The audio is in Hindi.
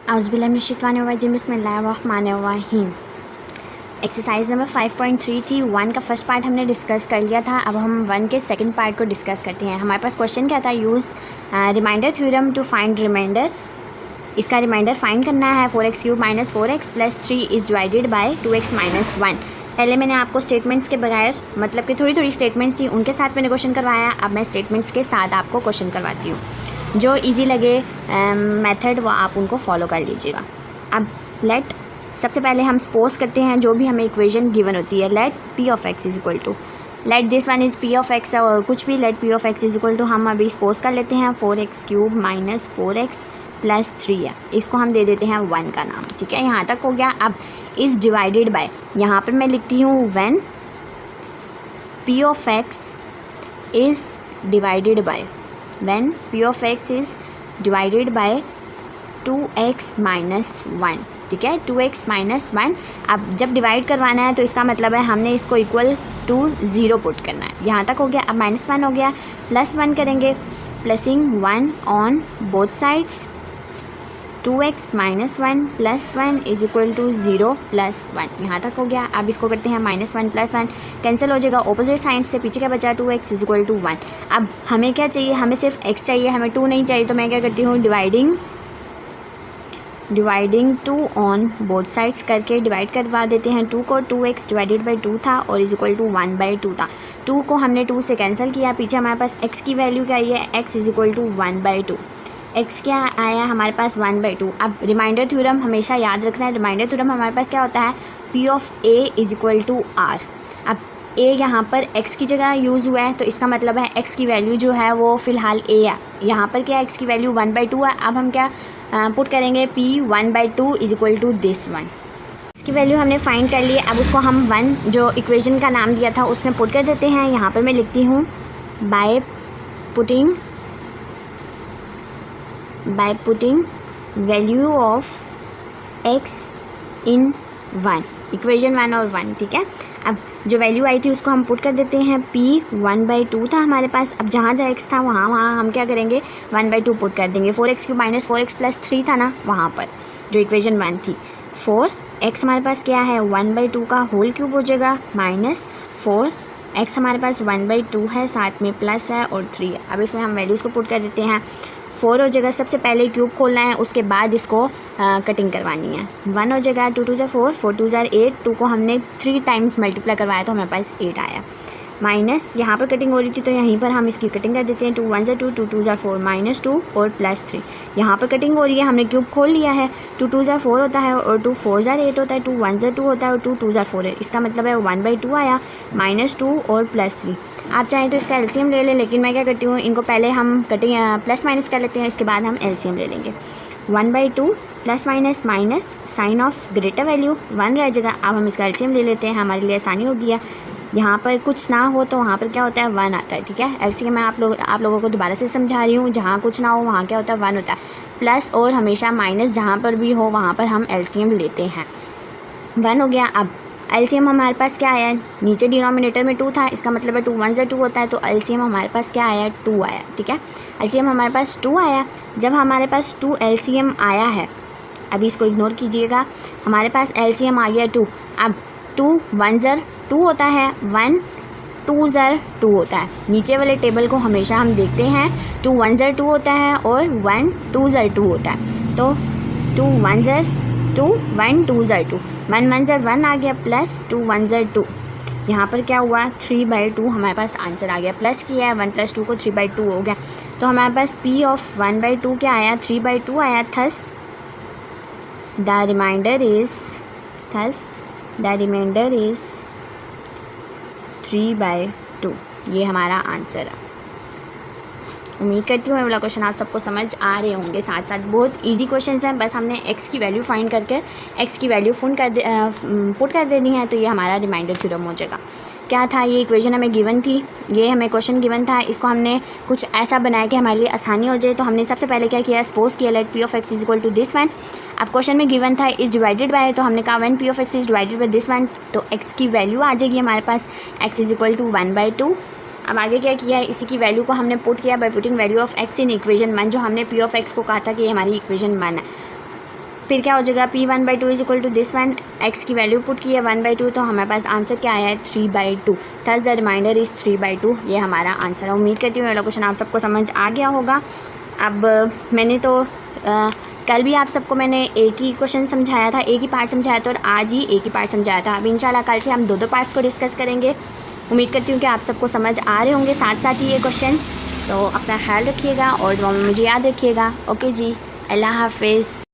बिस्मिल्लाहिर्रहमानिर्रहीम। एक्सरसाइज नंबर 5.3 थी। 1 का फर्स्ट पार्ट हमने डिस्कस कर लिया था। अब हम 1 के सेकंड पार्ट को डिस्कस करते हैं। हमारे पास क्वेश्चन क्या था, use remainder theorem to find remainder. इसका रिमाइंडर फाइंड करना है। 4x³ - 4x + 3 is divided bye 2x - 1। पहले मैंने आपको स्टेटमेंट्स के बगैर, मतलब कि थोड़ी थोड़ी स्टेटमेंट्स थी, उनके साथ मैंने क्वेश्चन करवाया। अब मैं स्टेटमेंट्स के साथ आपको क्वेश्चन करवाती हूँ। जो इजी लगे मेथड वो आप उनको फॉलो कर लीजिएगा। अब लेट सबसे पहले हम सपोज करते हैं जो भी हमें इक्वेशन गिवन होती है। Let p of x is equal to, let this one is p of x और कुछ भी, let p of x is equal to हम अभी सपोज कर लेते हैं 4x³ - 4x + 3 है। इसको हम दे देते हैं 1 का नाम। ठीक है, यहाँ तक हो गया। अब इज़ डिवाइडेड बाय, यहाँ पर मैं लिखती हूँ when p of x is divided bye, when p of x is divided bye 2x - 1। ठीक है, 2x - 1। अब जब डिवाइड करवाना है तो इसका मतलब है हमने इसको इक्वल टू 0 पुट करना है। यहाँ तक हो गया। अब -1 हो गया, +1 करेंगे, plusing 1 on both sides. 2x - 1 + 1 is equal to 0 + 1। यहाँ तक हो गया। अब इसको करते हैं -1 + 1 कैंसिल हो जाएगा। ऑपोजिट साइड से पीछे क्या बचा, 2x इज इक्वल टू 1। अब हमें क्या चाहिए, हमें सिर्फ x चाहिए, हमें 2 नहीं चाहिए। तो मैं क्या करती हूँ, डिवाइडिंग 2 ऑन बोथ साइड्स करके डिवाइड करवा देते हैं 2 को। 2x डिवाइडेड बाई 2 था और इज इक्वल टू 1/2 था। 2 को हमने 2 से कैंसिल किया। पीछे हमारे पास x की वैल्यू क्या आई है, x is equal to 1/2। x क्या आया हमारे पास, 1/2। अब रिमाइंडर थ्योरम हमेशा याद रखना है। रिमाइंडर थ्योरम हमारे पास क्या होता है, p of a is equal to r। अब a यहाँ पर x की जगह यूज़ हुआ है तो इसका मतलब है x की वैल्यू जो है वो फ़िलहाल a है। यहाँ पर क्या, x की वैल्यू 1/2 है। अब हम क्या पुट करेंगे, p 1/2 is equal to this one. इसकी वैल्यू हमने फाइंड कर ली। अब उसको हम 1 जो इक्वेशन का नाम दिया था उसमें पुट कर देते हैं। यहाँ पर मैं लिखती हूँ by putting value of x in 1, equation 1 और 1। ठीक है, अब जो वैल्यू आई थी उसको हम पुट कर देते हैं। p 1/2 था हमारे पास। अब जहाँ जहाँ x था वहाँ हम क्या करेंगे, 1/2 पुट कर देंगे। 4x³ - 4x + 3 था ना वहाँ पर, जो इक्वेशन 1 थी। 4x हमारे पास क्या है, 1/2 का होल क्यूब हो जाएगा, -4x हमारे पास 1/2 है, साथ में प्लस है और 3 है। अब इसमें हम वैल्यूज़ को पुट कर देते हैं। 4 हो जाएगा, सबसे पहले क्यूब खोलना है, उसके बाद इसको कटिंग करवानी है। 1 हो जाएगा, 2 × 2 = 4, 4 × 2 = 8। 2 को हमने 3 टाइम्स मल्टीप्लाई करवाया तो हमारे पास 8 आया। माइनस यहाँ पर कटिंग हो रही थी तो यहीं पर हम इसकी कटिंग कर देते हैं। 2 × 1 = 2, 2 × 2 = 4, -2 और +3। यहाँ पर कटिंग हो रही है, हमने क्यूब खोल लिया है। 2 × 2 = 4 होता है और 2 × 4 = 8 होता है। 2 × 1 = 2 होता है और 2 × 2 = 4 है। इसका मतलब है 1/2 आया, -2 और +3। आप चाहें तो इसका एलसीएम ले लें, लेकिन मैं क्या करती हूँ, इनको पहले हम कटिंग प्लस माइनस कर लेते हैं, इसके बाद हम एलसीएम ले लेंगे। 1/2 plus minus minus sign of greater value 1 रह जाएगा। अब हम इसका एलसीएम ले लेते हैं, हमारे लिए आसानी हो गया। यहाँ पर कुछ ना हो तो वहाँ पर क्या होता है, 1 आता है। ठीक है, एलसीएम मैं आप लोगों को दोबारा से समझा रही हूँ। जहाँ कुछ ना हो वहाँ क्या होता है, 1 होता है। प्लस और हमेशा माइनस जहाँ पर भी हो वहाँ पर हम एलसीएम लेते हैं। 1 हो गया। अब एलसीएम हमारे पास क्या आया, नीचे डिनोमिनेटर में 2 था, इसका मतलब है 2 × 1 = 2 होता है, तो एलसीएम हमारे पास क्या आया, 2 आया। ठीक है, एलसीएम हमारे पास 2 आया। जब हमारे पास 2 एलसीएम आया है, अभी इसको इग्नोर कीजिएगा, हमारे पास एलसीएम आ गया 2। अब 2 × 1 = 2 होता है, 1 × 2 = 2 होता है। नीचे वाले टेबल को हमेशा हम देखते हैं, 2 × 1 = 2 होता है और 1 × 2 = 2 होता है। तो 2 × 1 = 2, 1 × 2 = 2, 1 × 1 = 1 आ गया, प्लस 2 × 1 = 2। यहाँ पर क्या हुआ, 3/2 हमारे पास आंसर आ गया। प्लस किया है, 1 + 2 को 3/2 हो गया। तो हमारे पास p ऑफ 1/2 क्या आया, 3/2 आया। Thus the remainder is 3/2। ये हमारा आंसर है। उम्मीद करती हूँ ये वाला क्वेश्चन आप सबको समझ आ रहे होंगे। साथ साथ बहुत इजी क्वेश्चंस हैं, बस हमने x की वैल्यू फाइंड करके x की वैल्यू पुट कर देनी है, तो ये हमारा रिमाइंडर थ्योरम हो जाएगा। क्या था, ये इक्वेशन हमें गिवन थी, ये हमें क्वेश्चन गिवन था। इसको हमने कुछ ऐसा बनाया कि हमारे लिए आसानी हो जाए। तो हमने सबसे पहले क्या किया, सपोज किया let p of x is equal to this one. अब क्वेश्चन में गिवन था इज़ डिवाइडेड बाय, तो हमने कहा when p of x is divided by this one, तो x की वैल्यू आ जाएगी हमारे पास, x इज इक्वल टू 1/2। अब आगे क्या किया है, इसी की वैल्यू को हमने पुट किया by putting value of x in equation 1, जो हमने p ऑफ x को कहा था कि ये हमारी इक्वेशन 1 है। फिर क्या हो जाएगा, P1/2 is equal to this one, x की वैल्यू पुट की है 1/2, तो हमारे पास आंसर क्या आया है 3/2। थस द रिमाइंडर इज़ 3/2, ये हमारा आंसर है। उम्मीद करती हूँ ये क्वेश्चन आप सबको समझ आ गया होगा। अब मैंने तो कल भी आप सबको मैंने एक ही क्वेश्चन समझाया था, एक ही पार्ट समझाया था, और आज ही एक ही पार्ट समझाया था। अब इंशाल्लाह कल से हम दो पार्ट्स को डिस्कस करेंगे। उम्मीद करती हूँ कि आप सबको समझ आ रहे होंगे साथ साथ ही ये क्वेश्चन। तो अपना ख्याल रखिएगा और दुआ में मुझे याद रखिएगा। ओके जी, अल्लाह हाफिज़।